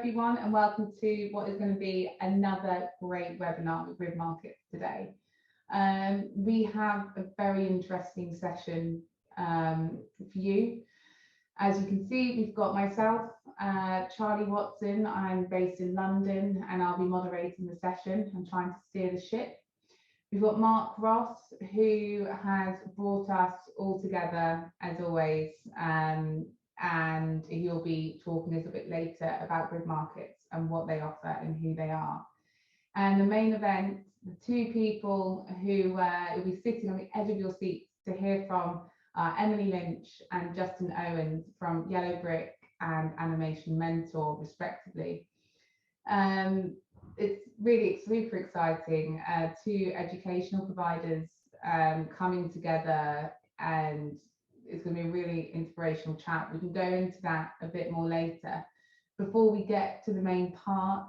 everyone, and welcome to what is going to be another great webinar with GridMarkets today. We have a very interesting session for you. As you can see, we've got myself, Charlie Watson. I'm based in London, and I'll be moderating the session and trying to steer the ship. We've got Mark Ross, who has brought us all together, as always, and he'll be talking a little bit later about GridMarkets and what they offer and who they are. And the main event, the two people who will be sitting on the edge of your seats to hear from are Emily Lynch and Justin Owens from Yellowbrick and Animation Mentor, respectively. It's really super exciting, two educational providers coming together, and it's going to be a really inspirational chat. We can go into that a bit more later. Before we get to the main part,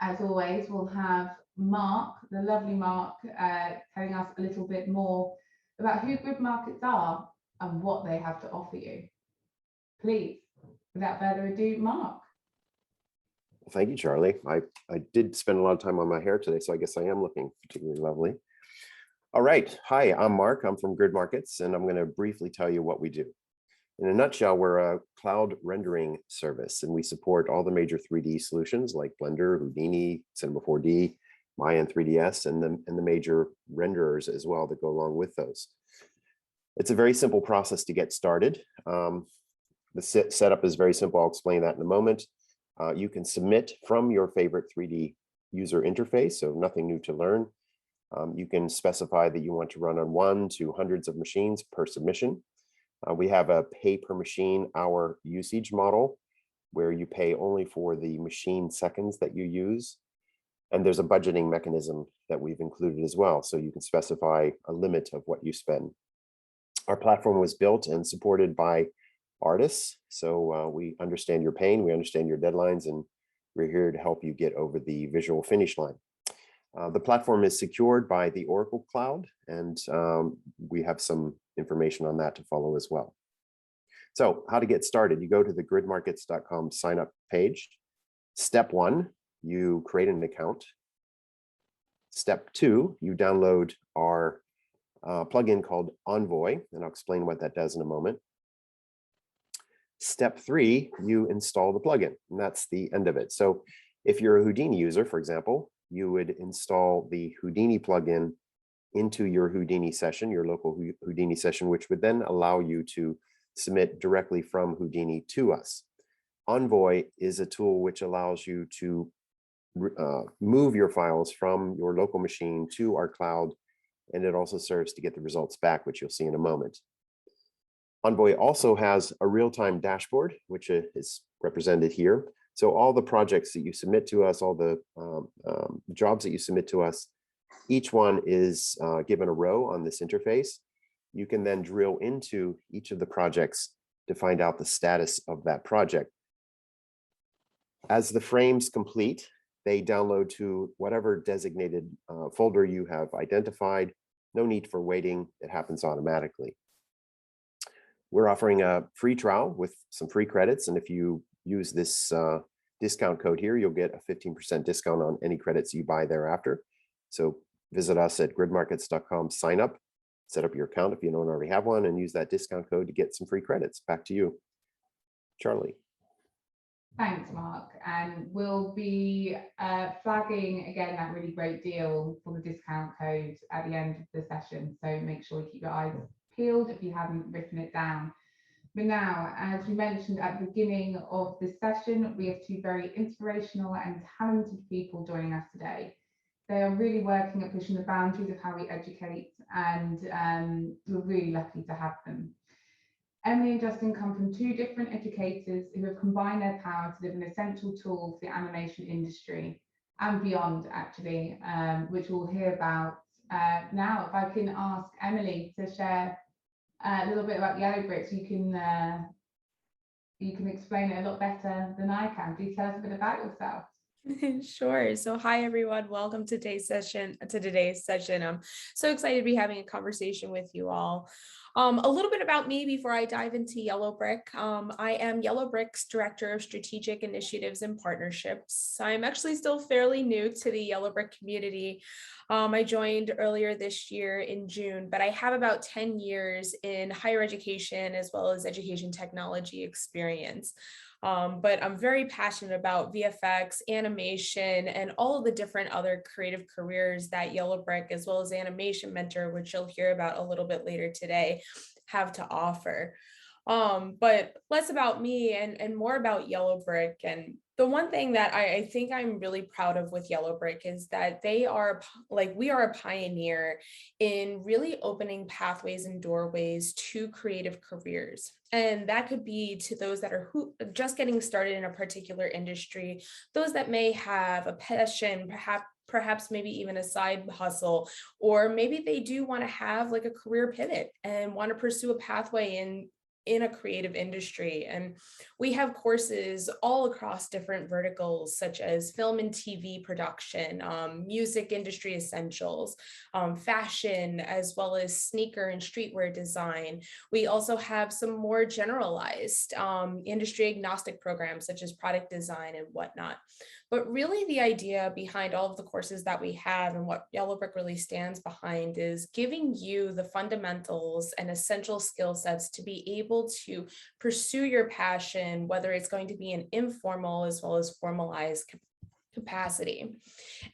as always, we'll have Mark, the lovely Mark, telling us a little bit more about who GridMarkets are and what they have to offer you. Please, without further ado, Mark. Well, thank you, Charlie. I did spend a lot of time on my hair today, so I guess I am looking particularly lovely. All right. Hi, I'm Mark. I'm from GridMarkets, and I'm going to briefly tell you what we do. In a nutshell, we're a cloud rendering service, and we support all the major 3D solutions like Blender, Houdini, Cinema 4D, Maya and 3ds, and the major renderers as well that go along with those. It's a very simple process to get started. The setup is very simple. I'll explain that in a moment. You can submit from your favorite 3D user interface, so nothing new to learn. You can specify that you want to run on 1 to hundreds of machines per submission. We have a pay per machine hour usage model where you pay only for the machine seconds that you use. And there's a budgeting mechanism that we've included as well, so you can specify a limit of what you spend. Our platform was built and supported by artists, so we understand your pain, we understand your deadlines, and we're here to help you get over the visual finish line. The platform is secured by the Oracle Cloud, and we have some information on that to follow as well. So how to get started? You go to the gridmarkets.com sign up page. Step 1, you create an account. Step 2, you download our plugin called Envoy, and I'll explain what that does in a moment. Step 3, you install the plugin, and that's the end of it. So if you're a Houdini user, for example, you would install the Houdini plugin into your Houdini session, your local Houdini session, which would then allow you to submit directly from Houdini to us. Envoy is a tool which allows you to move your files from your local machine to our cloud, and it also serves to get the results back, which you'll see in a moment. Envoy also has a real-time dashboard, which is represented here. So all the projects that you submit to us, all the jobs that you submit to us, each one is given a row on this interface. You can then drill into each of the projects to find out the status of that project. As the frames complete, they download to whatever designated folder you have identified. No need for waiting, it happens automatically. We're offering a free trial with some free credits, and if you use this discount code here, you'll get a 15% discount on any credits you buy thereafter. So visit us at gridmarkets.com, sign up, set up your account if you don't already have one, and use that discount code to get some free credits. Back to you, Charlie. Thanks, Mark. And we'll be flagging again that really great deal for the discount code at the end of the session. So make sure you keep your eyes peeled if you haven't written it down. But now, as we mentioned at the beginning of this session, we have two very inspirational and talented people joining us today. They are really working at pushing the boundaries of how we educate, and we're really lucky to have them. Emily and Justin come from two different educators who have combined their power to deliver an essential tool for the animation industry and beyond, actually, which we'll hear about now. If I can ask Emily to share a little bit about Yellowbrick, so you can explain it a lot better than I can. Do tell us a bit about yourself. Sure. So hi, everyone. Welcome to today's session. I'm so excited to be having a conversation with you all. A little bit about me before I dive into Yellowbrick. I am Yellowbrick's Director of Strategic Initiatives and Partnerships. I'm actually still fairly new to the Yellowbrick community. I joined earlier this year in June, but I have about 10 years in higher education as well as education technology experience. But I'm very passionate about VFX, animation, and all of the different other creative careers that Yellowbrick, as well as Animation Mentor, which you'll hear about a little bit later today, have to offer. But less about me and more about Yellowbrick. And the one thing that I think I'm really proud of with Yellowbrick is that we are a pioneer in really opening pathways and doorways to creative careers. And that could be to those that are just getting started in a particular industry, those that may have a passion, perhaps maybe even a side hustle, or maybe they do want to have like a career pivot and want to pursue a pathway in a creative industry. And we have courses all across different verticals, such as film and TV production, music industry essentials, fashion, as well as sneaker and streetwear design. We also have some more generalized industry agnostic programs, such as product design and whatnot. But really the idea behind all of the courses that we have and what Yellowbrick really stands behind is giving you the fundamentals and essential skill sets to be able to pursue your passion, whether it's going to be an informal as well as formalized capacity.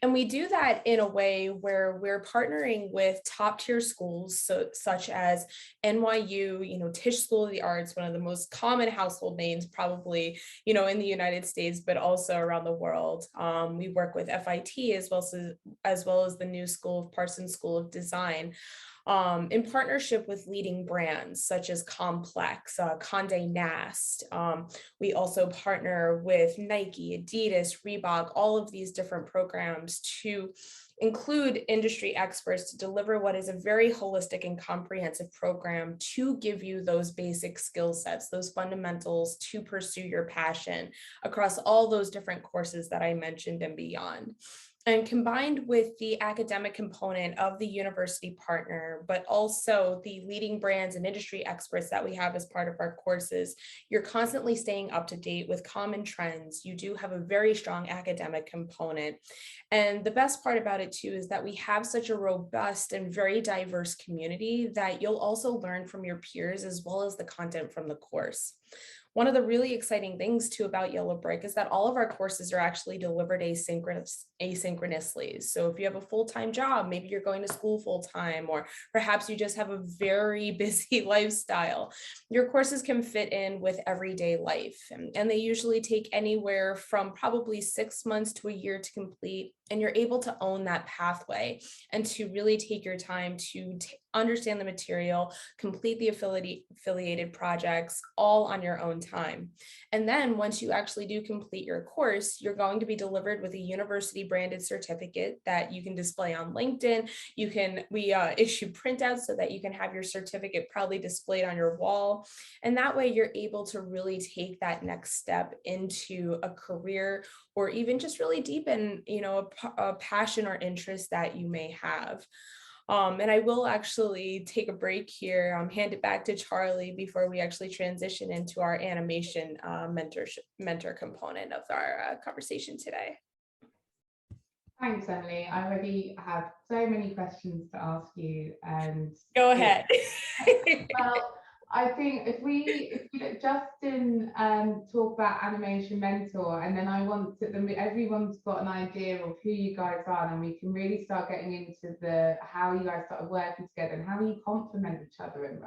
And we do that in a way where we're partnering with top tier schools, such as NYU, Tisch School of the Arts, one of the most common household names probably, in the United States, but also around the world. We work with FIT as well as the new school of Parsons School of Design. In partnership with leading brands such as Complex, Condé Nast. We also partner with Nike, Adidas, Reebok, all of these different programs to include industry experts to deliver what is a very holistic and comprehensive program to give you those basic skill sets, those fundamentals to pursue your passion across all those different courses that I mentioned and beyond. And combined with the academic component of the university partner, but also the leading brands and industry experts that we have as part of our courses, you're constantly staying up to date with common trends. You do have a very strong academic component. And the best part about it too is that we have such a robust and very diverse community that you'll also learn from your peers as well as the content from the course. One of the really exciting things too about Yellowbrick is that all of our courses are actually delivered asynchronously. So if you have a full-time job, maybe you're going to school full-time, or perhaps you just have a very busy lifestyle, your courses can fit in with everyday life. And they usually take anywhere from probably 6 months to a year to complete. And you're able to own that pathway and to really take your time to understand the material, complete the affiliated projects all on your own time. And then once you actually do complete your course, you're going to be delivered with a university branded certificate that you can display on LinkedIn. We issue printouts so that you can have your certificate proudly displayed on your wall. And that way you're able to really take that next step into a career, or even just really deepen, a passion or interest that you may have. And I will actually take a break here, hand it back to Charlie before we actually transition into our animation mentor component of our conversation today. Thanks, Emily. I already have so many questions to ask you. And go ahead. Well, I think if we let Justin talk about Animation Mentor, and then I want everyone's got an idea of who you guys are, and we can really start getting into how you guys started working together and how you complement each other and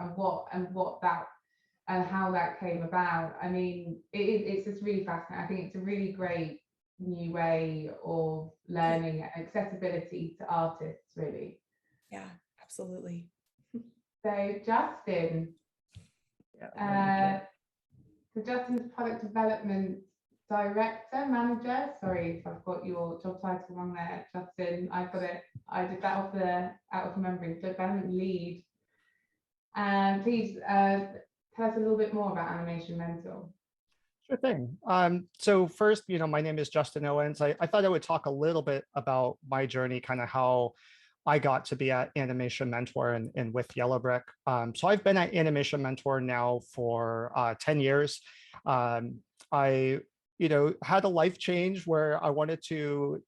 how that came about. I mean, it's just really fascinating. I think it's a really great new way of learning and accessibility to artists, really. Yeah, absolutely. So Justin. So Justin's product development manager. Sorry if I've got your job title wrong there, Justin. I did that out of memory. Development lead. Please tell us a little bit more about Animation Mentor. Sure thing. So first, my name is Justin Owens. I thought I would talk a little bit about my journey, kind of how I got to be at Animation Mentor and with Yellowbrick. So I've been at Animation Mentor now for 10 years. I, had a life change where I wanted to,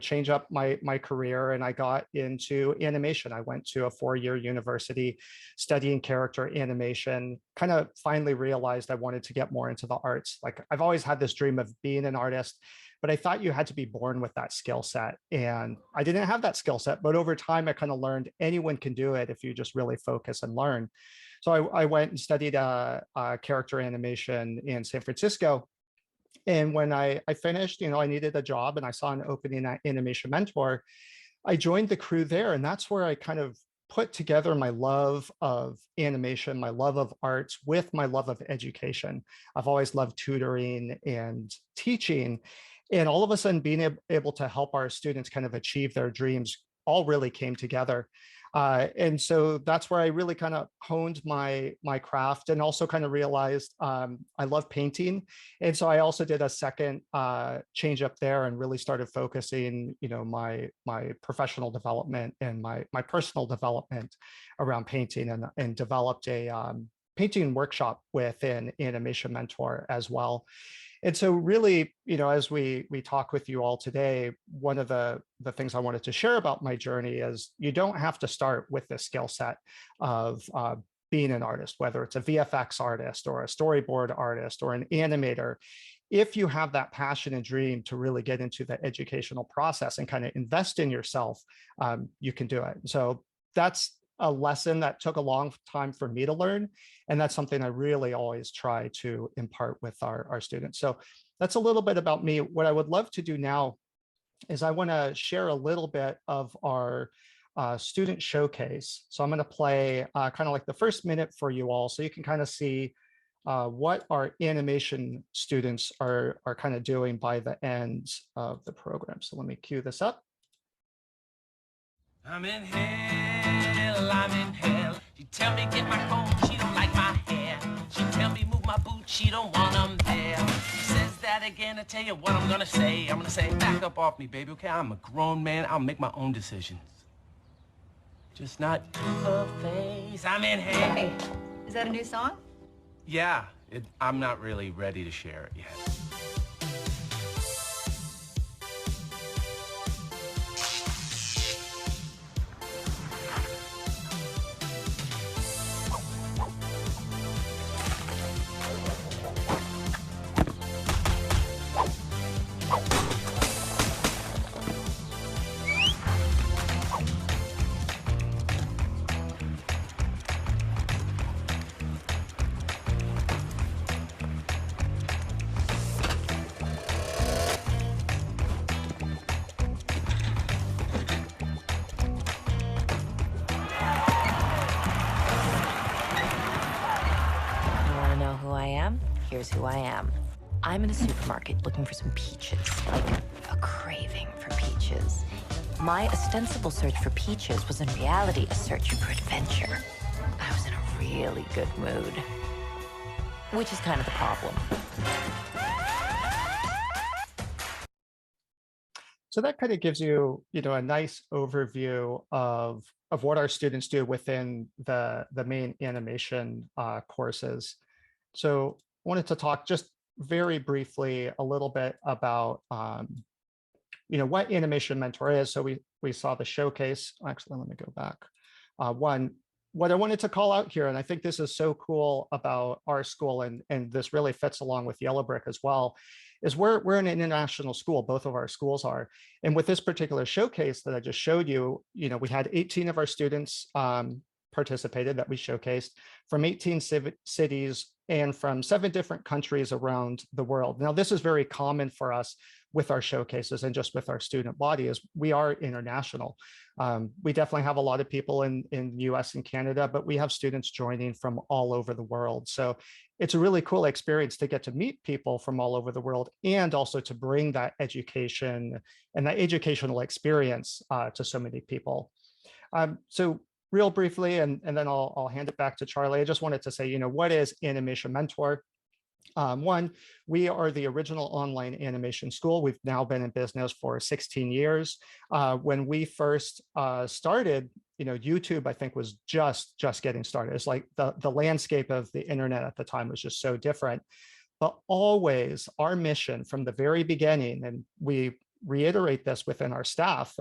change up my career, and I got into animation. I went to a 4-year university studying character animation, kind of finally realized I wanted to get more into the arts. Like, I've always had this dream of being an artist, but I thought you had to be born with that skill set. And I didn't have that skill set, but over time, I kind of learned anyone can do it if you just really focus and learn. So I went and studied character animation in San Francisco. And when I finished, I needed a job and I saw an opening at Animation Mentor. I joined the crew there, and that's where I kind of put together my love of animation, my love of arts with my love of education. I've always loved tutoring and teaching. And all of a sudden, being able to help our students kind of achieve their dreams all really came together. And so that's where I really kind of honed my craft, and also kind of realized I love painting. And so I also did a second change up there and really started focusing, my professional development and my personal development around painting, and developed a painting workshop within Animation Mentor as well. And so really, as we talk with you all today, one of the things I wanted to share about my journey is you don't have to start with the skill set of being an artist, whether it's a VFX artist or a storyboard artist or an animator. If you have that passion and dream to really get into the educational process and kind of invest in yourself, you can do it. So that's a lesson that took a long time for me to learn. And that's something I really always try to impart with our students. So that's a little bit about me. What I would love to do now is I want to share a little bit of our student showcase. So I'm going to play kind of like the first minute for you all, so you can kind of see what our animation students are kind of doing by the end of the program. So let me cue this up. I'm in hell, I'm in hell. She tell me get my coat, she don't like my hair. She tell me move my boots, she don't want them there. She says that again, I tell you what I'm gonna say. I'm gonna say, back up off me, baby, okay? I'm a grown man, I'll make my own decisions. Just not to her face, I'm in hell. Hey, is that a new song? Yeah, I'm not really ready to share it yet. Here's who I am. I'm in a supermarket looking for some peaches, like a craving for peaches. My ostensible search for peaches was in reality a search for adventure. I was in a really good mood, which is kind of the problem. So that kind of gives you, a nice overview of what our students do within the main animation courses. So I wanted to talk just very briefly a little bit about, what Animation Mentor is. So we saw the showcase. Actually, let me go back. What I wanted to call out here, and I think this is so cool about our school, and this really fits along with Yellowbrick as well, is we're an international school. Both of our schools are. And with this particular showcase that I just showed you, we had 18 of our students participated that we showcased from 18 cities and from 7 different countries around the world. Now, this is very common for us with our showcases and just with our student body, is we are international. We definitely have a lot of people in the US and Canada, but we have students joining from all over the world. So it's a really cool experience to get to meet people from all over the world, and also to bring that education and that educational experience to so many people. So real briefly, and then I'll hand it back to Charlie. I just wanted to say, what is Animation Mentor? One, we are the original online animation school. We've now been in business for 16 years. When we first started, YouTube, I think, was just getting started. It's like the landscape of the internet at the time was just so different. But always our mission from the very beginning, and we reiterate this within our staff,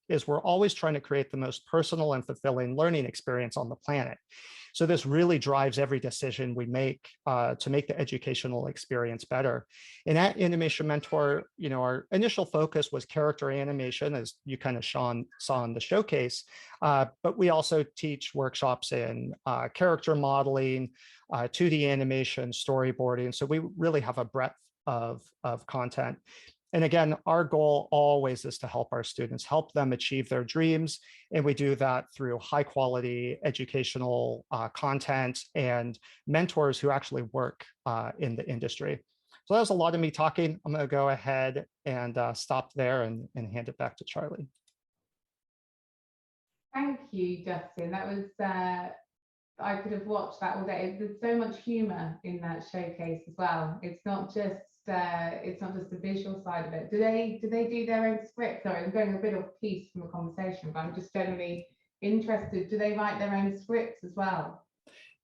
is we're always trying to create the most personal and fulfilling learning experience on the planet. So this really drives every decision we make to make the educational experience better. And at Animation Mentor, our initial focus was character animation, as you kind of saw in the showcase, but we also teach workshops in character modeling, 2D animation, storyboarding. So we really have a breadth of content. And again, our goal always is to help our students, help them achieve their dreams. And we do that through high quality educational content and mentors who actually work in the industry. So that was a lot of me talking. I'm going to go ahead and stop there and hand it back to Charlie. Thank you, Justin. That was, I could have watched that all day. There's so much humor in that showcase as well. It's not just the visual side of it. Do they do their own script? Sorry, I'm going a bit off piece from the conversation, but I'm just generally interested. Do they write their own scripts as well?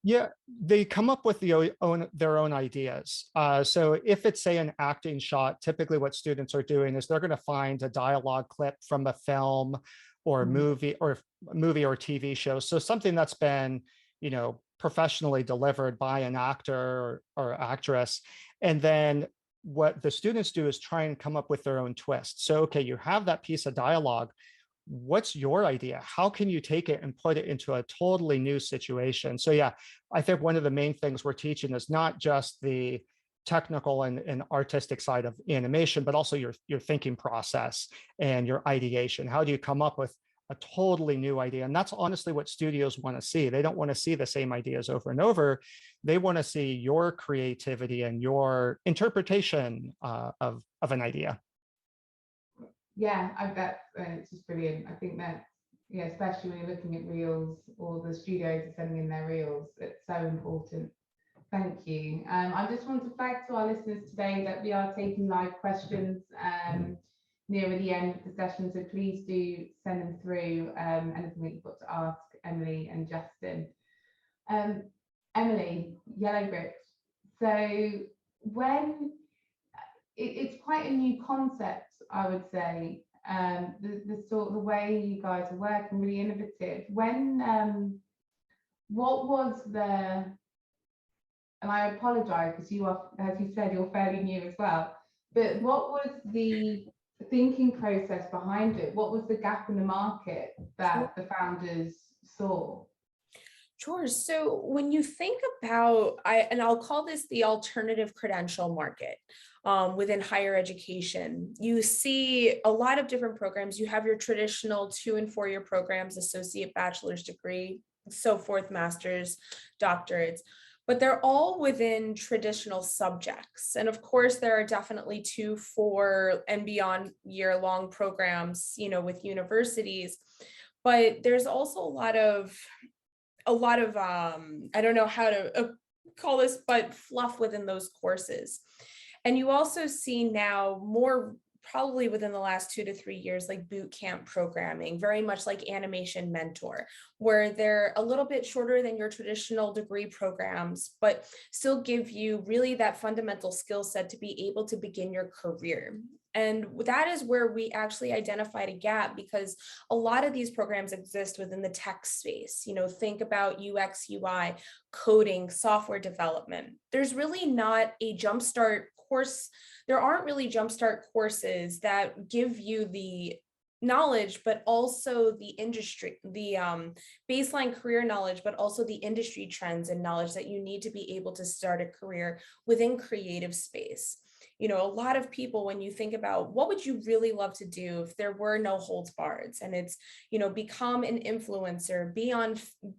Yeah, they come up with their own ideas. So if it's, say, an acting shot, typically what students are doing is they're going to find a dialogue clip from a film or movie or TV show. So something that's been, professionally delivered by an actor or actress. And then what the students do is try and come up with their own twist. So, okay, you have that piece of dialogue. What's your idea? How can you take it and put it into a totally new situation? So yeah, I think one of the main things we're teaching is not just the technical and artistic side of animation, but also your thinking process and your ideation. How do you come up with a totally new idea? And that's honestly what studios want to see. They don't want to see the same ideas over and over. They want to see your creativity and your interpretation of an idea. Yeah, it's just brilliant. I think that, yeah, especially when you're looking at reels or the studios are sending in their reels, it's so important. Thank you. I just want to flag to our listeners today that we are taking live questions nearer the end of the session, so please do send them through, anything that you've got to ask Emily and Justin. Emily, Yellowbrick. So when it's quite a new concept, I would say, the way you guys are working, really innovative. When what was the, and I apologize because you are, as you said, you're fairly new as well, but what was the thinking process behind it? What was the gap in the market that the founders saw? Sure. So when you think about, I'll call this the alternative credential market within higher education, you see a lot of different programs. You have your traditional 2- and 4-year programs, associate, bachelor's degree, so forth, master's, doctorates, but they're all within traditional subjects. And of course, there are definitely 2, 4, and beyond year-long programs, with universities, but there's also a lot of I don't know how to call this, but fluff within those courses. And you also see now more, probably within the last 2 to 3 years, like boot camp programming, very much like Animation Mentor, where they're a little bit shorter than your traditional degree programs, but still give you really that fundamental skill set to be able to begin your career. And that is where we actually identified a gap, because a lot of these programs exist within the tech space. Think about UX, UI, coding, software development. There's really not a jumpstart course. There aren't really jumpstart courses that give you the knowledge, but also the industry, the baseline career knowledge, but also the industry trends and knowledge that you need to be able to start a career within creative space. a lot of people, when you think about what would you really love to do if there were no holds barred, and it's, become an influencer,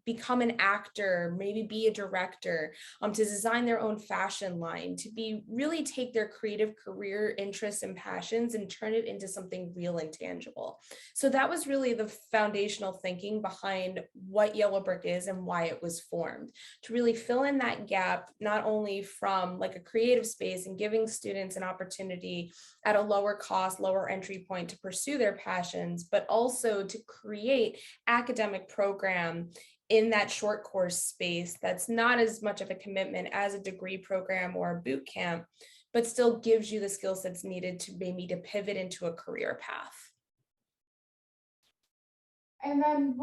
become an actor, maybe be a director, to design their own fashion line, to really take their creative career interests and passions and turn it into something real and tangible. So that was really the foundational thinking behind what Yellowbrick is and why it was formed, to really fill in that gap, not only from like a creative space and giving students an opportunity at a lower cost, lower entry point to pursue their passions, but also to create academic program in that short course space that's not as much of a commitment as a degree program or a boot camp, but still gives you the skill sets needed to maybe to pivot into a career path. And then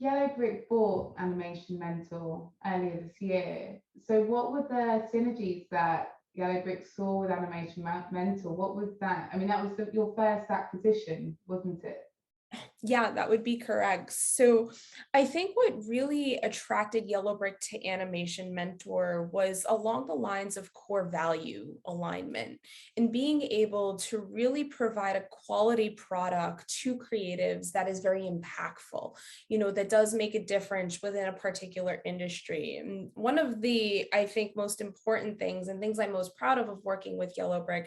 Yellowbrick bought Animation Mentor earlier this year. So what were the synergies that Yellowbrick saw with Animation Mentor? What was that? I mean, that was your first acquisition, wasn't it? Yeah, that would be correct. So I think what really attracted Yellowbrick to Animation Mentor was along the lines of core value alignment and being able to really provide a quality product to creatives that is very impactful, that does make a difference within a particular industry. And one of the, I think, most important things and things I'm most proud of working with Yellowbrick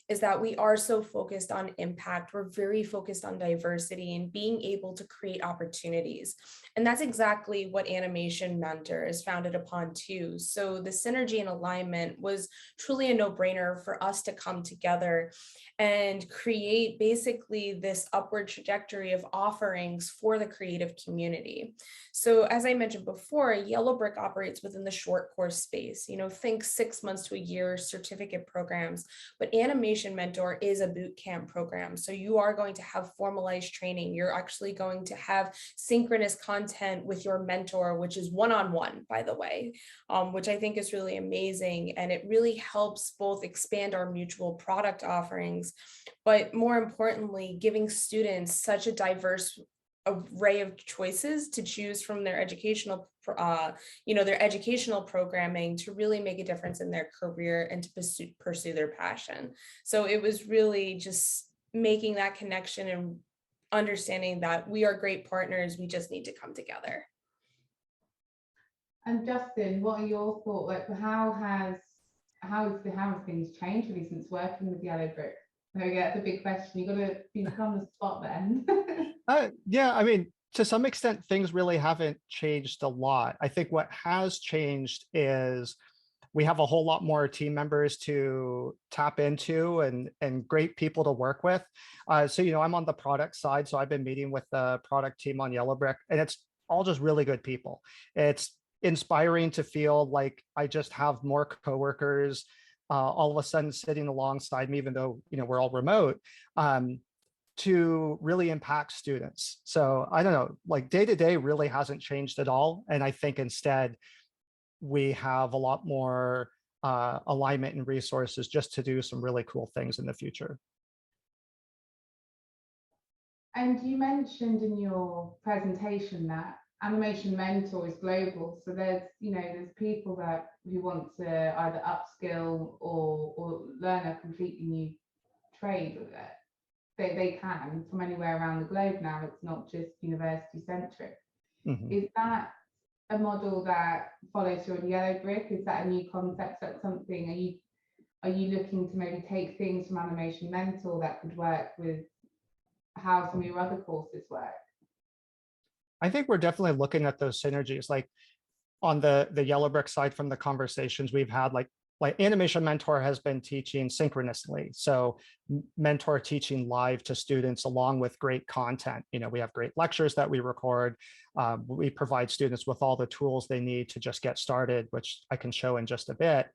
is that we are so focused on impact. We're very focused on diversity and being able to create opportunities. And that's exactly what Animation Mentor is founded upon too. So the synergy and alignment was truly a no-brainer for us to come together and create basically this upward trajectory of offerings for the creative community. So as I mentioned before, Yellowbrick operates within the short course space, think 6 months to a year certificate programs, but Animation Mentor is a boot camp program. So you are going to have formalized training. You're actually going to have synchronous content with your mentor, which is one-on-one, by the way, which I think is really amazing. And it really helps both expand our mutual product offerings, but more importantly, giving students such a diverse array of choices to choose from their educational programming to really make a difference in their career and to pursue their passion. So it was really just making that connection and understanding that we are great partners. We just need to come together. And Justin, what are your thoughts? Like, how have things changed really since working with Yellowbrick? Okay, that's a big question. You've got to be on the spot then. Yeah, I mean, to some extent, things really haven't changed a lot. I think what has changed is we have a whole lot more team members to tap into and great people to work with. So, I'm on the product side, so I've been meeting with the product team on Yellowbrick, and it's all just really good people. It's inspiring to feel like I just have more coworkers all of a sudden sitting alongside me, even though, we're all remote, to really impact students. So I don't know, like day to day really hasn't changed at all. And I think instead we have a lot more alignment and resources just to do some really cool things in the future. And you mentioned in your presentation that Animation Mentor is global. So there's people who want to either upskill or learn a completely new trade with it. They can from anywhere around the globe now. It's not just university centric. Mm-hmm. Is that a model that follows your Yellowbrick? Is that a new concept? That's something, are you looking to maybe take things from Animation Mentor that could work with how some of your other courses work? I think we're definitely looking at those synergies, like on the Yellowbrick side from the conversations we've had, like Animation Mentor has been teaching synchronously. So mentor teaching live to students along with great content. We have great lectures that we record. We provide students with all the tools they need to just get started, which I can show in just a bit.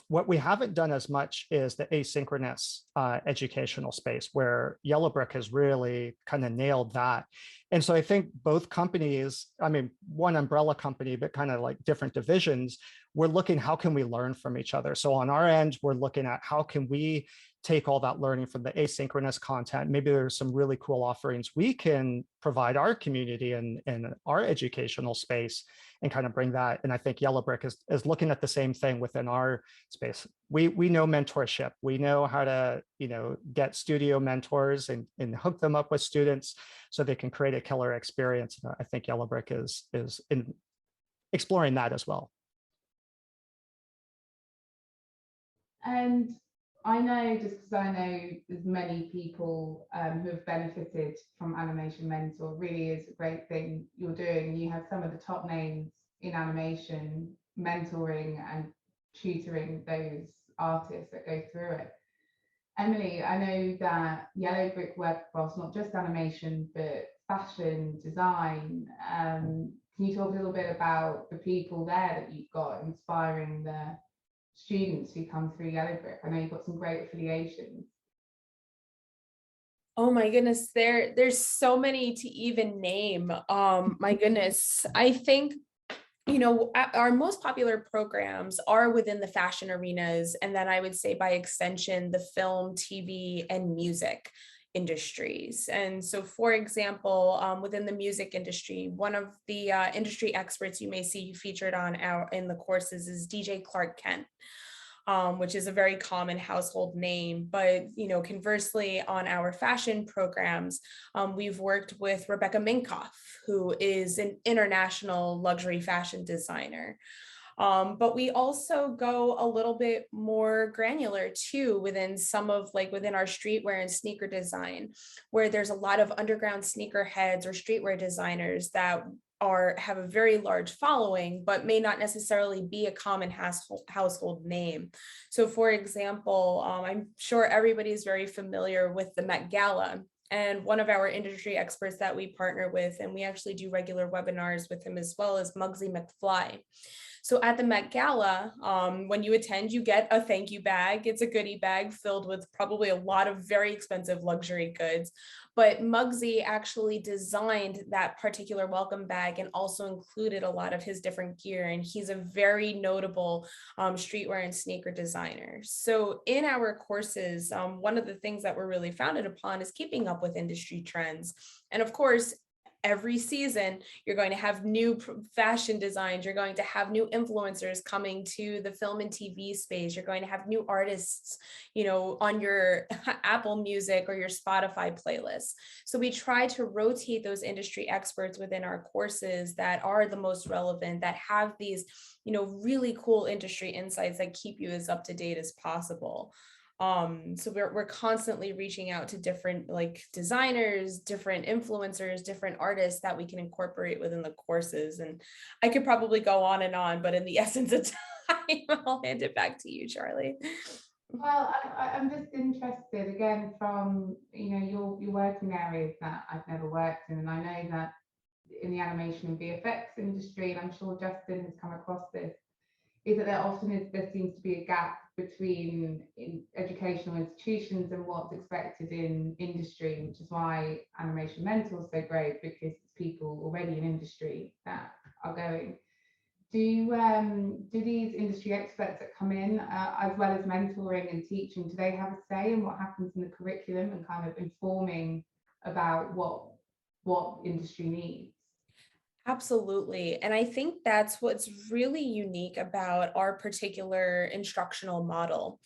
What we haven't done as much is the asynchronous educational space, where Yellowbrick has really kind of nailed that. And so I think both companies, I mean, one umbrella company, but kind of like different divisions, we're looking, how can we learn from each other? So on our end, we're looking at how can we take all that learning from the asynchronous content. Maybe there's some really cool offerings we can provide our community and our educational space and kind of bring that. And I think Yellowbrick is looking at the same thing within our space. We know mentorship. We know how to, get studio mentors and hook them up with students so they can create a killer experience. And I think Yellowbrick is in exploring that as well. And I know, just because I know there's many people who have benefited from Animation Mentor, really is a great thing you're doing. You have some of the top names in animation mentoring and tutoring those artists that go through it. Emily, I know that Yellowbrick work across not just animation, but fashion, design. Can you talk a little bit about the people there that you've got inspiring the students who come through Yellowbrick? I know you've got some great affiliations. Oh my goodness, there's so many to even name. My goodness, I think, our most popular programs are within the fashion arenas, and then I would say by extension, the film, TV, and music industries. And so, for example, within the music industry, one of the industry experts you may see featured in the courses is DJ Clark Kent. Which is a very common household name. But, conversely, on our fashion programs, we've worked with Rebecca Minkoff, who is an international luxury fashion designer. But we also go a little bit more granular too within within our streetwear and sneaker design, where there's a lot of underground sneakerheads or streetwear designers that have a very large following, but may not necessarily be a common household name. So for example, I'm sure everybody is very familiar with the Met Gala. And one of our industry experts that we partner with, and we actually do regular webinars with him as well, is Muggsy McFly. So at the Met Gala, when you attend, you get a thank you bag. It's a goodie bag filled with probably a lot of very expensive luxury goods. But Muggsy actually designed that particular welcome bag and also included a lot of his different gear. And he's a very notable streetwear and sneaker designer. So in our courses, one of the things that we're really founded upon is keeping up with industry trends. And of course, every season, you're going to have new fashion designs. You're going to have new influencers coming to the film and TV space. You're going to have new artists, on your Apple Music or your Spotify playlist. So we try to rotate those industry experts within our courses that are the most relevant, that have these, really cool industry insights that keep you as up to date as possible. So we're constantly reaching out to different designers, different influencers, different artists that we can incorporate within the courses. And I could probably go on, but in the essence of time, I'll hand it back to you, Charlie. Well, I'm just interested again from your working areas that I've never worked in, and I know that in the animation and VFX industry, and I'm sure Justin has come across this, is that there seems to be a gap between educational institutions and what's expected in industry, which is why Animation Mentor is so great, because it's people already in industry that are going. Do these industry experts that come in, as well as mentoring and teaching, do they have a say in what happens in the curriculum and kind of informing about what industry needs? Absolutely. And I think that's what's really unique about our particular instructional model.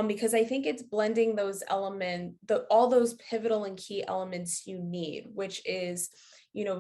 Because I think it's blending those elements, all those pivotal and key elements you need, which is,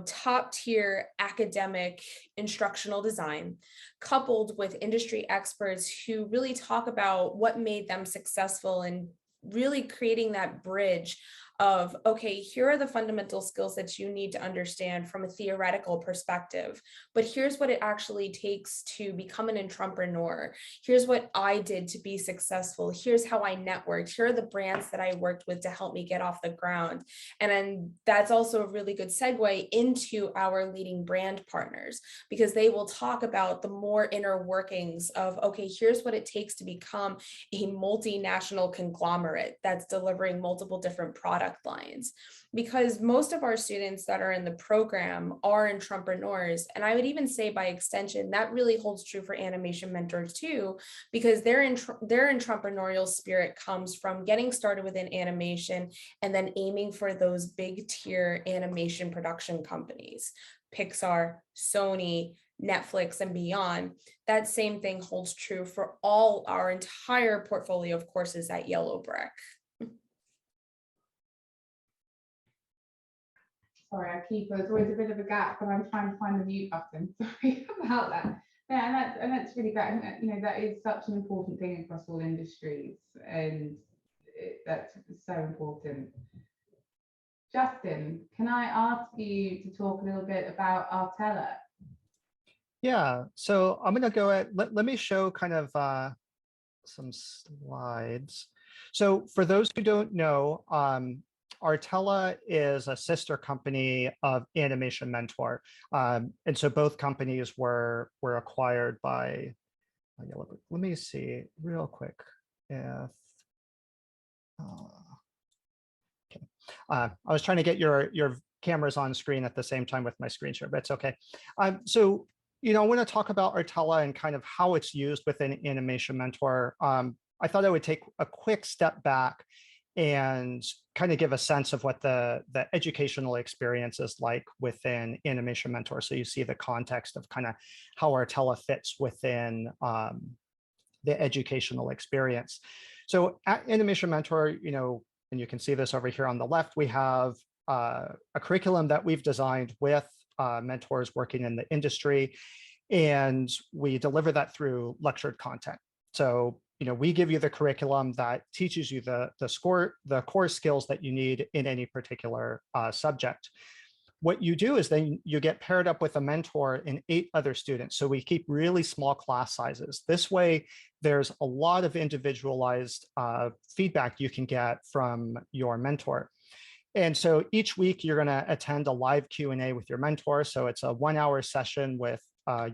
top tier academic instructional design, coupled with industry experts who really talk about what made them successful and really creating that bridge of, okay, here are the fundamental skills that you need to understand from a theoretical perspective, but here's what it actually takes to become an entrepreneur. Here's what I did to be successful. Here's how I networked. Here are the brands that I worked with to help me get off the ground. And then that's also a really good segue into our leading brand partners, because they will talk about the more inner workings of, okay, here's what it takes to become a multinational conglomerate that's delivering multiple different products product lines, because most of our students that are in the program are entrepreneurs. And I would even say by extension, that really holds true for animation mentors too, because their entrepreneurial spirit comes from getting started within animation and then aiming for those big tier animation production companies, Pixar, Sony, Netflix, and beyond. That same thing holds true for all our entire portfolio of courses at Yellowbrick. Sorry, I keep, there's always a bit of a gap when I'm trying to find the mute button. Sorry about that. Yeah, and that's really great. And you know, that is such an important thing across all industries, and that's so important. Justin, can I ask you to talk a little bit about Artella? Yeah, so I'm going to go at, let me show kind of some slides. So for those who don't know, Artella is a sister company of Animation Mentor. And so both companies were acquired by, let me see real quick if, okay. I was trying to get your cameras on screen at the same time with my screen share, but it's okay. So, you know, I want to talk about Artella and kind of how it's used within Animation Mentor. I thought I would take a quick step back and kind of give a sense of what the educational experience is like within Animation Mentor. So you see the context of kind of how Artella fits within the educational experience. So at Animation Mentor, you know, and you can see this over here on the left, we have a curriculum that we've designed with mentors working in the industry, and we deliver that through lectured content. So, you know, we give you the curriculum that teaches you the core skills that you need in any particular subject. What you do is then you get paired up with a mentor and 8 other students. So we keep really small class sizes. This way, there's a lot of individualized feedback you can get from your mentor. And so each week you're going to attend a live Q&A with your mentor. So it's a 1-hour session with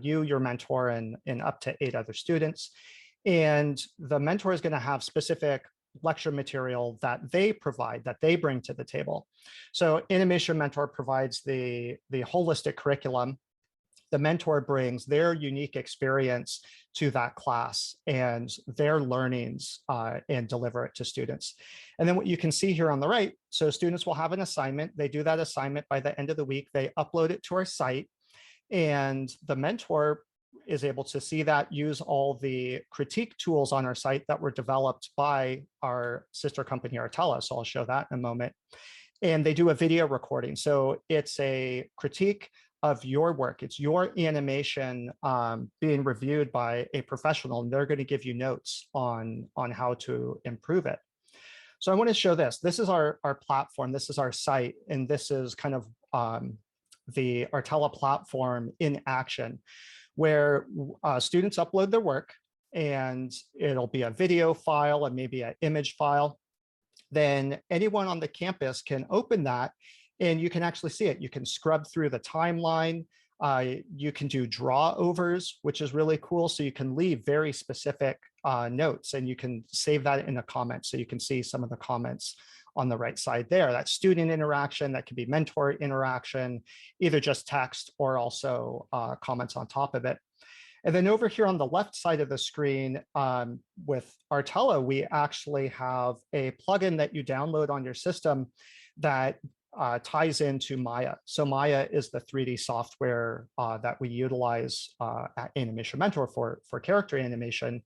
you, your mentor, and up to 8 other students. And the mentor is going to have specific lecture material that they provide, that they bring to the table. So Animation Mentor provides the holistic curriculum. The mentor brings their unique experience to that class and their learnings and deliver it to students. And then what you can see here on the right, so students will have an assignment. They do that assignment by the end of the week. They upload it to our site, and the mentor is able to see that, use all the critique tools on our site that were developed by our sister company, Artella. So I'll show that in a moment. And they do a video recording. So it's a critique of your work. It's your animation being reviewed by a professional, and they're going to give you notes on how to improve it. So I want to show this. This is our platform. This is our site. And this is kind of the Artella platform in action, where students upload their work, and it'll be a video file and maybe an image file. Then anyone on the campus can open that, and you can actually see it. You can scrub through the timeline. You can do draw overs, which is really cool. So you can leave very specific notes, and you can save that in a comment. So you can see some of the comments on the right side there. That's student interaction, that can be mentor interaction, either just text or also comments on top of it. And then over here on the left side of the screen with Artella, we actually have a plugin that you download on your system that ties into Maya. So Maya is the 3D software that we utilize at Animation Mentor for character animation.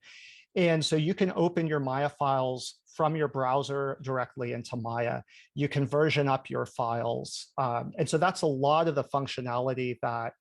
And so you can open your Maya files from your browser directly into Maya. You can version up your files. And so that's a lot of the functionality that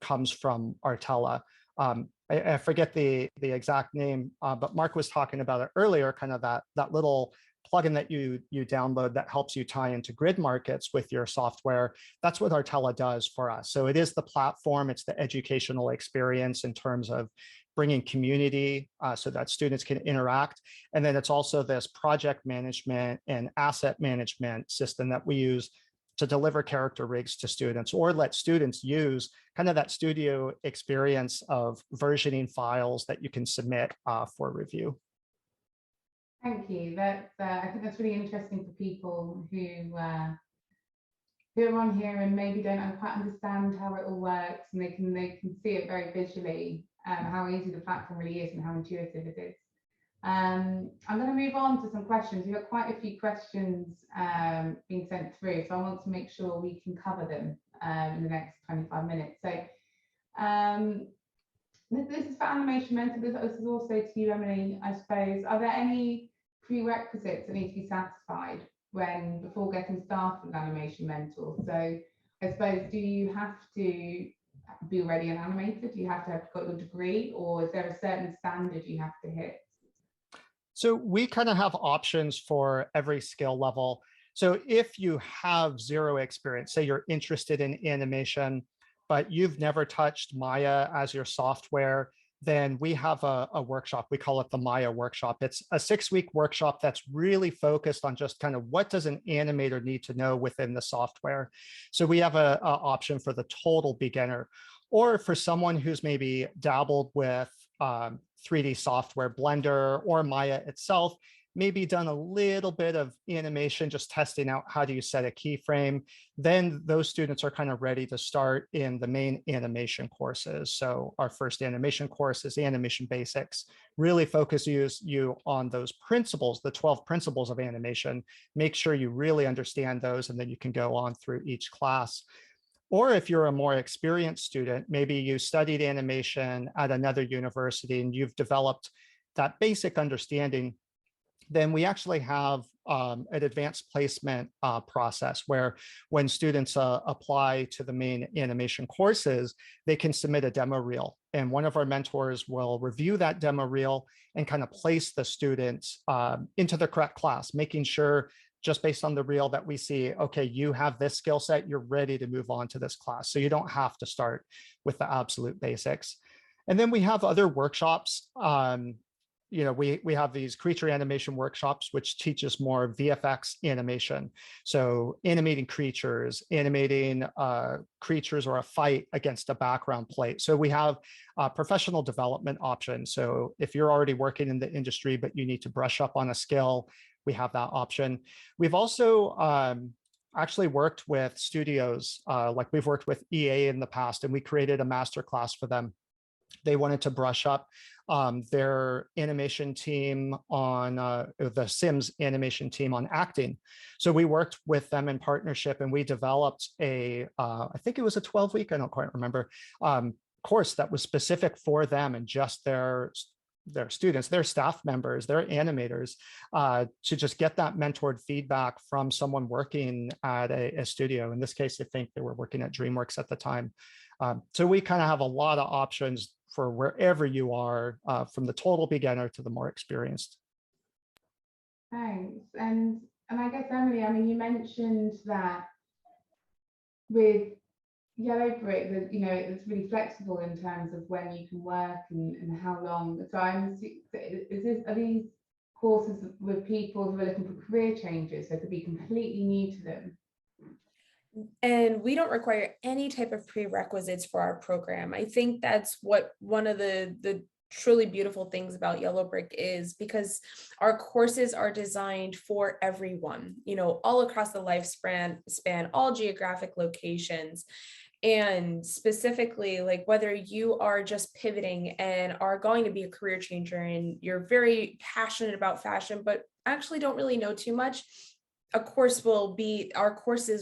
comes from Artella. I forget the exact name, but Mark was talking about it earlier, kind of that little plugin that you download that helps you tie into GridMarkets with your software. That's what Artella does for us. So it is the platform, it's the educational experience in terms of bringing community so that students can interact. And then it's also this project management and asset management system that we use to deliver character rigs to students, or let students use kind of that studio experience of versioning files that you can submit for review. Thank you. I think that's really interesting for people who are on here and maybe don't quite understand how it all works, and they can see it very visually, how easy the platform really is and how intuitive it is. I'm going to move on to some questions. We've got quite a few questions being sent through, so I want to make sure we can cover them in the next 25 minutes. So this is for Animation Mentor. This is also to you, Emily, I suppose. Are there any prerequisites that need to be satisfied before getting started with Animation Mentor? So I suppose, do you have to be already an animator? Do you have to have got your degree, or is there a certain standard you have to hit? So we kind of have options for every skill level. So if you have zero experience, say you're interested in animation, but you've never touched Maya as your software, then we have a workshop. We call it the Maya workshop. It's a 6-week workshop that's really focused on just kind of what does an animator need to know within the software. So we have a option for the total beginner, or for someone who's maybe dabbled with 3D software, Blender or Maya itself, maybe done a little bit of animation, just testing out how do you set a keyframe, then those students are kind of ready to start in the main animation courses. So our first animation course is Animation Basics, really focuses you on those principles, the 12 principles of animation, make sure you really understand those, and then you can go on through each class. Or if you're a more experienced student, maybe you studied animation at another university and you've developed that basic understanding, then we actually have an advanced placement process where when students apply to the main animation courses, they can submit a demo reel. And one of our mentors will review that demo reel and kind of place the students into the correct class, making sure just based on the reel that we see, okay, you have this skill set, you're ready to move on to this class. So you don't have to start with the absolute basics. And then we have other workshops. We have these creature animation workshops, which teaches more VFX animation. So animating creatures or a fight against a background plate. So we have professional development options. So if you're already working in the industry, but you need to brush up on a skill, we have that option. We've also actually worked with studios, like we've worked with EA in the past, and we created a masterclass for them. They wanted to brush up their animation team on the Sims animation team on acting. So we worked with them in partnership, and we developed I think it was a 12-week, I don't quite remember, course that was specific for them and just their students, their staff members, their animators, to just get that mentored feedback from someone working at a studio. In this case, I think they were working at DreamWorks at the time. So we kind of have a lot of options for wherever you are, from the total beginner to the more experienced. Thanks. And I guess, Emily, I mean, you mentioned that with Yellowbrick, that it's really flexible in terms of when you can work and how long. So are these courses with people who are looking for career changes, so to be completely new to them? And we don't require any type of prerequisites for our program. I think that's what one of the truly beautiful things about Yellowbrick is, because our courses are designed for everyone, all across the lifespan, all geographic locations. And specifically, like whether you are just pivoting and are going to be a career changer and you're very passionate about fashion, but actually don't really know too much, our courses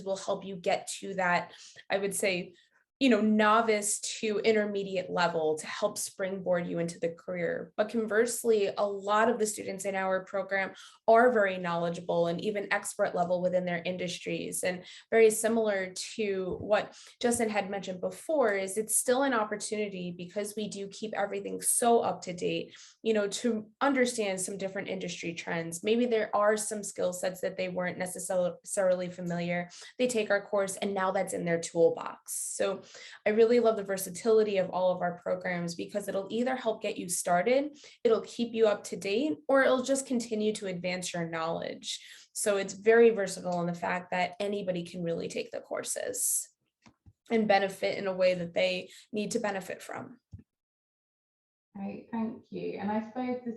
will help you get to that, I would say, novice to intermediate level to help springboard you into the career. But conversely, a lot of the students in our program are very knowledgeable and even expert level within their industries. And very similar to what Justin had mentioned before, is it's still an opportunity, because we do keep everything so up to date, to understand some different industry trends. Maybe there are some skill sets that they weren't necessarily familiar. They take our course and now that's in their toolbox. So I really love the versatility of all of our programs, because it'll either help get you started, it'll keep you up to date, or it'll just continue to advance your knowledge. So it's very versatile in the fact that anybody can really take the courses and benefit in a way that they need to benefit from. Great, thank you. And I suppose this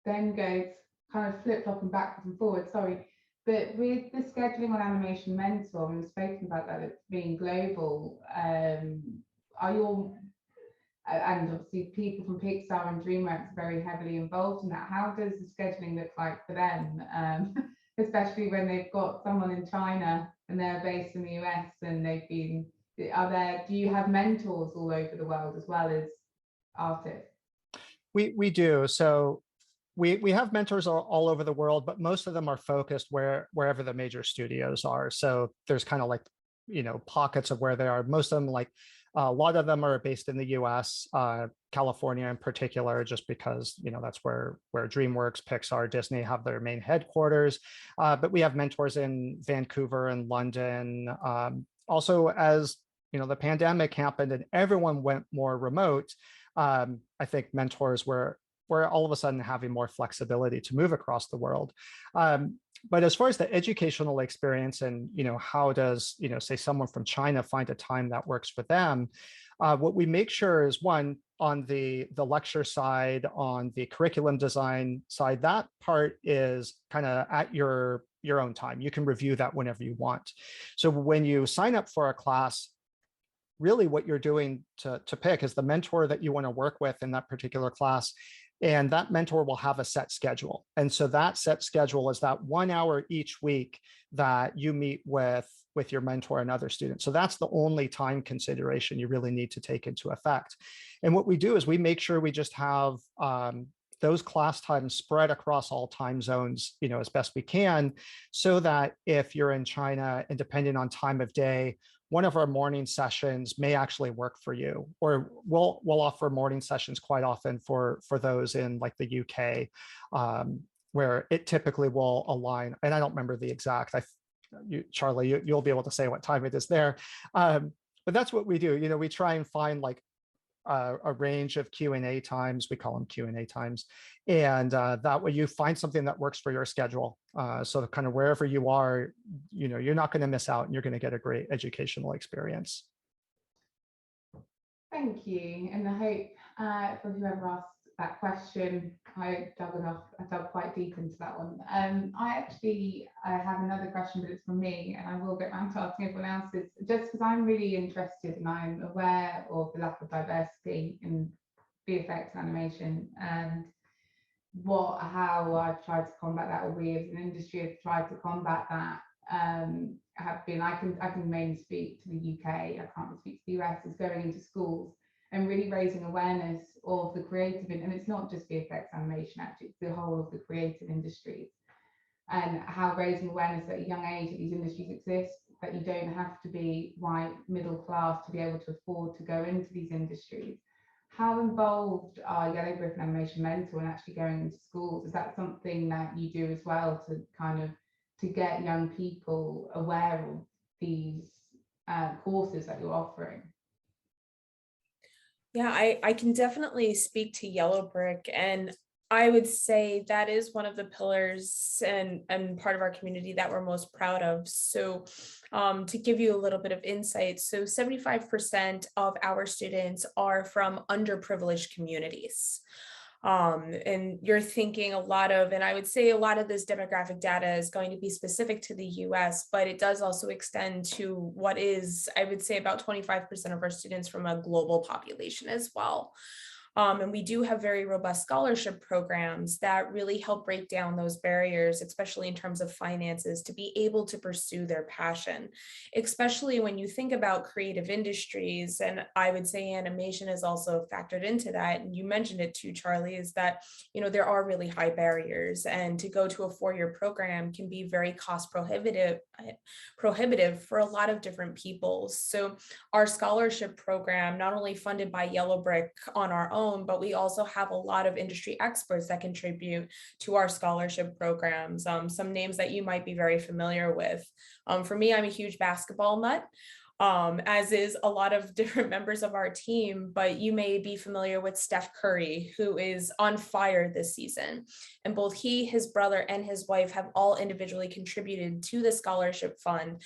then goes kind of flip-flopping backwards and forwards, sorry. But with the scheduling on Animation Mentor, we've spoken about that, it's being global. Are you, and obviously people from Pixar and DreamWorks are very heavily involved in that. How does the scheduling look like for them? Especially when they've got someone in China and they're based in the US and they've been, do you have mentors all over the world as well as artists? We do. So we have mentors all over the world, but most of them are focused wherever the major studios are. So there's kind of like, pockets of where they are. Most of them, like a lot of them are based in the US, California in particular, just because, that's where DreamWorks, Pixar, Disney have their main headquarters. But we have mentors in Vancouver and London. Also, as the pandemic happened and everyone went more remote, I think mentors were all of a sudden having more flexibility to move across the world. But as far as the educational experience and, how does, say someone from China find a time that works for them, what we make sure is, one, on the lecture side, on the curriculum design side, that part is kind of at your own time. You can review that whenever you want. So when you sign up for a class, really what you're doing to pick is the mentor that you want to work with in that particular class. And that mentor will have a set schedule. And so that set schedule is that 1 hour each week that you meet with your mentor and other students. So that's the only time consideration you really need to take into effect. And what we do is we make sure we just have those class times spread across all time zones, as best we can, so that if you're in China and depending on time of day, one of our morning sessions may actually work for you, or we'll offer morning sessions quite often for those in like the UK, where it typically will align. And I don't remember the exact, Charlie, you'll be able to say what time it is there. But that's what we do. We try and find like a range of Q&A times. We call them Q&A times. And that way you find something that works for your schedule. So kind of wherever you are, you're not going to miss out and you're going to get a great educational experience. Thank you. And I hope for whoever asked that question, I dug quite deep into that one. I have another question, but it's from me, and I will get around to asking everyone else's, just because I'm really interested and I'm aware of the lack of diversity in VFX animation and how I've tried to combat that, or we as an industry have tried to combat that. I can mainly speak to the UK, I can't really speak to the US, is going into schools and really raising awareness of the creative, and it's not just VFX animation, actually, it's the whole of the creative industries, and how raising awareness at a young age that these industries exist, that you don't have to be white, middle class to be able to afford to go into these industries. How involved are Yellowbrick and Animation Mentor in actually going into schools? Is that something that you do as well to kind of to get young people aware of these courses that you're offering? Yeah, I can definitely speak to Yellowbrick, and I would say that is one of the pillars and part of our community that we're most proud of. So to give you a little bit of insight, so 75% of our students are from underprivileged communities. And you're thinking a lot of, and I would say a lot of this demographic data is going to be specific to the US, but it does also extend to what is, I would say, about 25% of our students from a global population as well. And we do have very robust scholarship programs that really help break down those barriers, especially in terms of finances, to be able to pursue their passion, especially when you think about creative industries. And I would say animation is also factored into that. And you mentioned it too, Charlie, is that, there are really high barriers, and to go to a 4-year program can be very cost prohibitive for a lot of different people. So our scholarship program, not only funded by Yellowbrick on our own, but we also have a lot of industry experts that contribute to our scholarship programs. Some names that you might be very familiar with. For me, I'm a huge basketball nut. as is a lot of different members of our team, but you may be familiar with Steph Curry, who is on fire this season. And both he, his brother, and his wife have all individually contributed to the scholarship fund.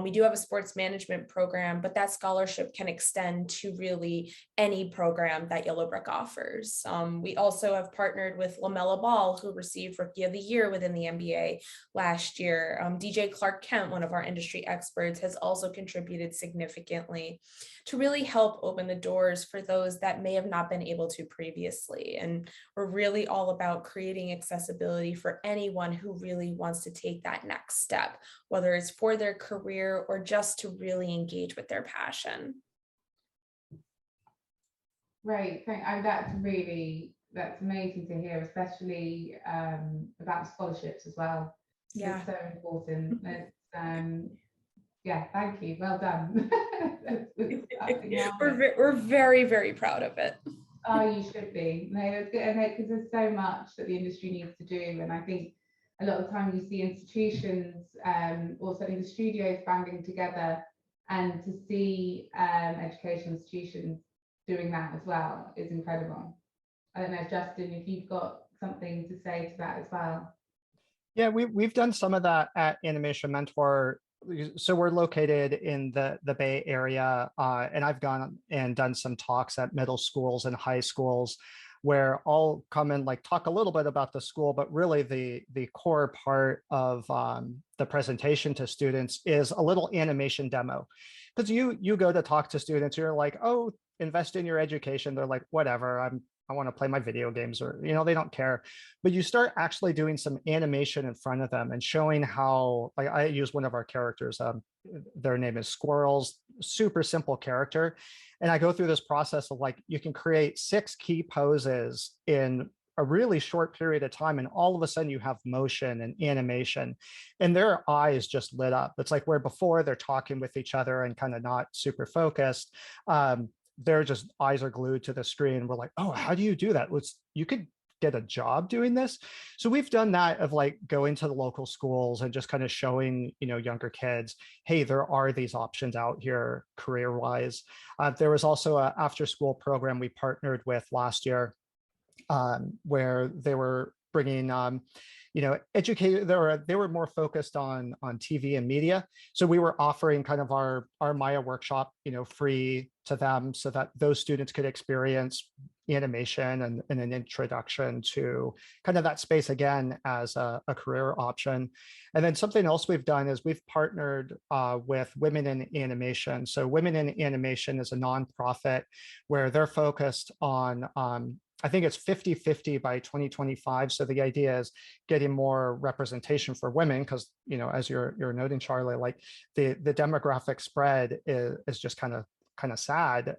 We do have a sports management program, but that scholarship can extend to really any program that Yellowbrick offers. We also have partnered with LaMelo Ball, who received Rookie of the Year within the NBA last year. DJ Clark Kent, one of our industry experts, has also contributed significantly to really help open the doors for those that may have not been able to previously. And we're really all about creating accessibility for anyone who really wants to take that next step, whether it's for their career or just to really engage with their passion. Great, that's amazing to hear, especially about scholarships as well. Yeah, it's so important. Yeah, thank you. Well done. we're very, very proud of it. Oh, you should be. No, that's good, because there's so much that the industry needs to do, and I think a lot of the time you see institutions, or certainly the studios banding together, and to see education institutions doing that as well is incredible. I don't know, Justin, if you've got something to say to that as well. Yeah, we've done some of that at Animation Mentor. So we're located in the Bay Area, and I've gone and done some talks at middle schools and high schools where I'll come and like talk a little bit about the school, but really the core part of the presentation to students is a little animation demo. Because you go to talk to students, you're like, oh, invest in your education. They're like, whatever, I want to play my video games, or, they don't care. But you start actually doing some animation in front of them and showing how, like I use one of our characters, their name is Squirrels, super simple character. And I go through this process of like, you can create 6 key poses in a really short period of time. And all of a sudden you have motion and animation and their eyes just lit up. It's like where before they're talking with each other and kind of not super focused. They're just eyes are glued to the screen. We're like, oh, how do you do that? You could get a job doing this. So we've done that of like going to the local schools and just kind of showing, younger kids, hey, there are these options out here career-wise. There was also an after-school program we partnered with last year where they were bringing educated, they were more focused on TV and media. So we were offering kind of our Maya workshop, free to them so that those students could experience animation and an introduction to kind of that space again as a career option. And then something else we've done is we've partnered with Women in Animation. So Women in Animation is a nonprofit where they're focused on I think it's 50-50 by 2025. So the idea is getting more representation for women because, as you're noting, Charlie, like the demographic spread is just kind of sad.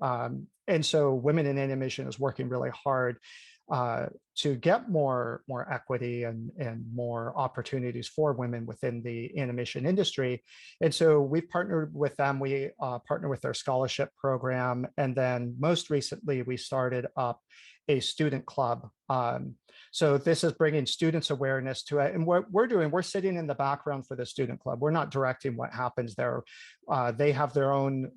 And so Women in Animation is working really hard to get more equity and more opportunities for women within the animation industry. And so we've partnered with them. We partner with their scholarship program. And then most recently, we started up a student club. So this is bringing students awareness to it. And what we're doing, we're sitting in the background for the student club. We're not directing what happens there. They have their own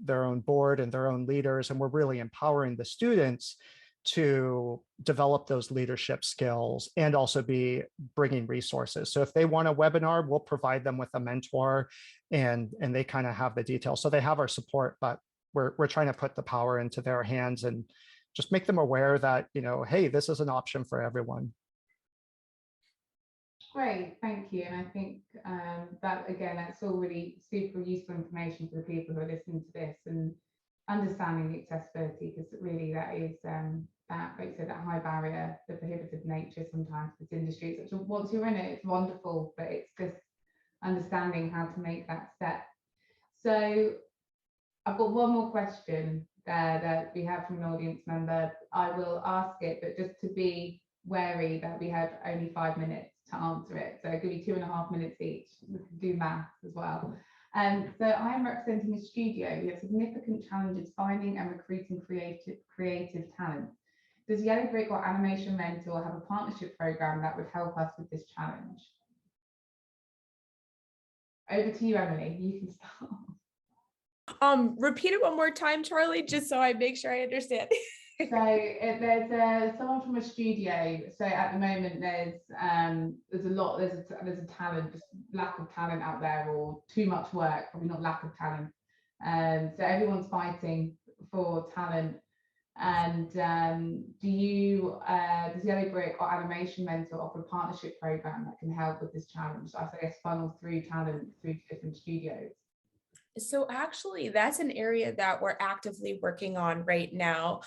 board and their own leaders, and we're really empowering the students to develop those leadership skills and also be bringing resources. So if they want a webinar, we'll provide them with a mentor and they kind of have the details. So they have our support, but we're trying to put the power into their hands and just make them aware that, hey, this is an option for everyone. Great, thank you. And I think that, again, that's all really super useful information for the people who are listening to this and understanding the accessibility, because really that is that, like you said, that high barrier, the prohibitive nature sometimes of this industry. So once you're in it, it's wonderful, but it's just understanding how to make that step. So I've got one more question that we have from an audience member. I will ask it, but just to be wary that we have only 5 minutes to answer it. So I'll give you 2.5 minutes each. We can do maths as well. So I am representing a studio. We have significant challenges finding and recruiting creative talent. Does Yellowbrick or Animation Mentor have a partnership program that would help us with this challenge? Over to you, Emily. You can start. Repeat it one more time, Charlie, just so I make sure I understand. So there's someone from a studio. So at the moment there's a talent, just lack of talent out there, or too much work, probably not lack of talent. So everyone's fighting for talent. And does Yellowbrick or Animation Mentor offer a partnership program that can help with this challenge? So I guess funnel through talent through different studios. So actually, that's an area that we're actively working on right now,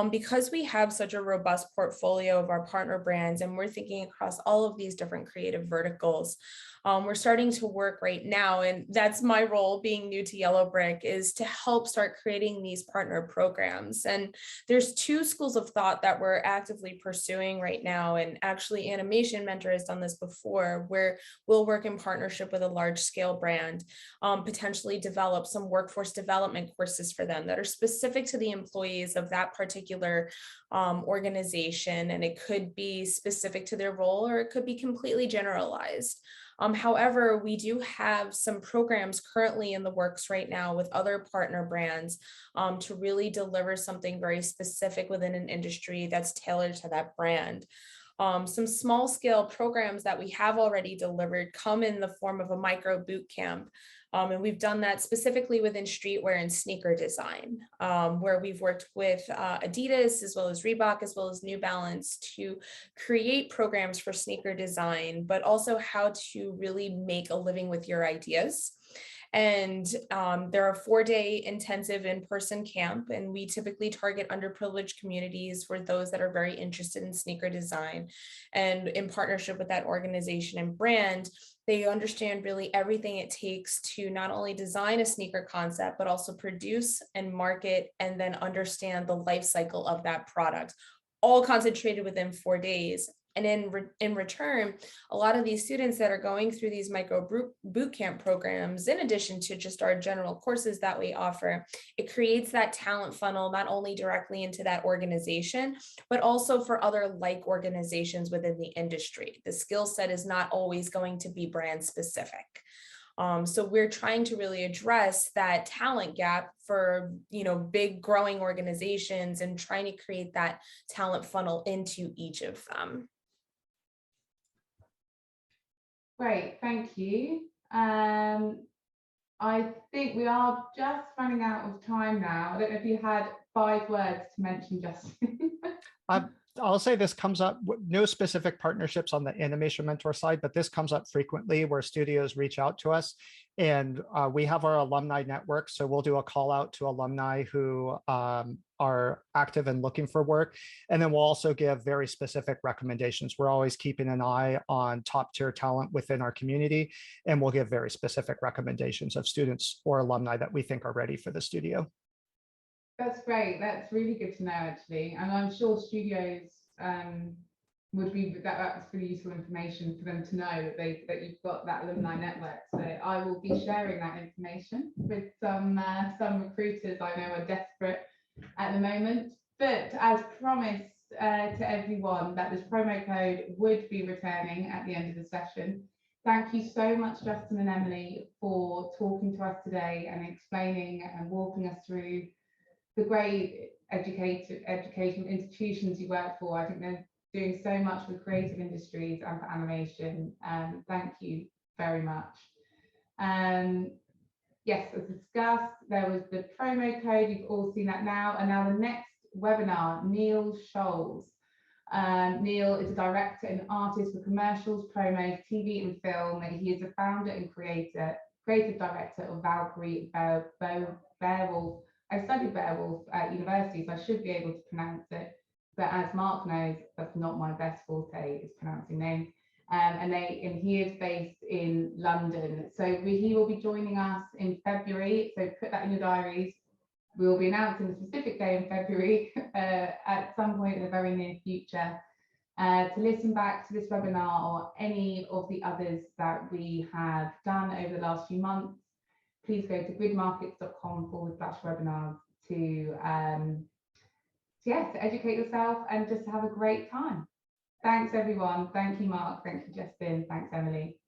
because we have such a robust portfolio of our partner brands, and we're thinking across all of these different creative verticals. We're starting to work right now, and that's my role being new to Yellowbrick, is to help start creating these partner programs. And there's two schools of thought that we're actively pursuing right now. And actually, Animation Mentor has done this before, where we'll work in partnership with a large scale brand, potentially develop some workforce development courses for them that are specific to the employees of that particular organization. And it could be specific to their role, or it could be completely generalized. However, we do have some programs currently in the works right now with other partner brands to really deliver something very specific within an industry that's tailored to that brand. Some small scale programs that we have already delivered come in the form of a micro boot camp. And we've done that specifically within streetwear and sneaker design, where we've worked with Adidas, as well as Reebok, as well as New Balance, to create programs for sneaker design, but also how to really make a living with your ideas. And there are 4-day intensive in-person camp, and we typically target underprivileged communities for those that are very interested in sneaker design. And in partnership with that organization and brand, they understand really everything it takes to not only design a sneaker concept, but also produce and market, and then understand the life cycle of that product, all concentrated within 4 days. And in return, a lot of these students that are going through these micro boot camp programs, in addition to just our general courses that we offer, it creates that talent funnel, not only directly into that organization, but also for other like organizations within the industry. The skill set is not always going to be brand specific. So we're trying to really address that talent gap for, big growing organizations, and trying to create that talent funnel into each of them. Great, thank you. I think we are just running out of time now. I don't know if you had 5 words to mention, Justin. I'll say this comes up, no specific partnerships on the Animation Mentor side, but this comes up frequently where studios reach out to us, and we have our alumni network. So we'll do a call out to alumni who are active and looking for work. And then we'll also give very specific recommendations. We're always keeping an eye on top tier talent within our community, and we'll give very specific recommendations of students or alumni that we think are ready for the studio. That's great. That's really good to know, actually. And I'm sure studios would be that's pretty useful information for them to know that you've got that alumni network. So I will be sharing that information with some recruiters I know are desperate at the moment. But as promised to everyone, that this promo code would be returning at the end of the session. Thank you so much, Justin and Emily, for talking to us today and explaining and walking us through the great educational institutions you work for. I think they're doing so much for creative industries and for animation. Thank you very much. Yes, as discussed, there was the promo code. You've all seen that now. And now the next webinar, Neil Scholes. Neil is a director and artist for commercials, promos, TV and film. And he is the founder and creative director of Valkyrie Beowulf. I studied Beowulf at university, so I should be able to pronounce it. But as Mark knows, that's not my best forte, is pronouncing names. And he is based in London. So he will be joining us in February. So put that in your diaries. We will be announcing a specific day in February at some point in the very near future. To listen back to this webinar or any of the others that we have done over the last few months, please go to gridmarkets.com/webinars to educate yourself and just have a great time. Thanks, everyone. Thank you, Mark. Thank you, Justin. Thanks, Emily.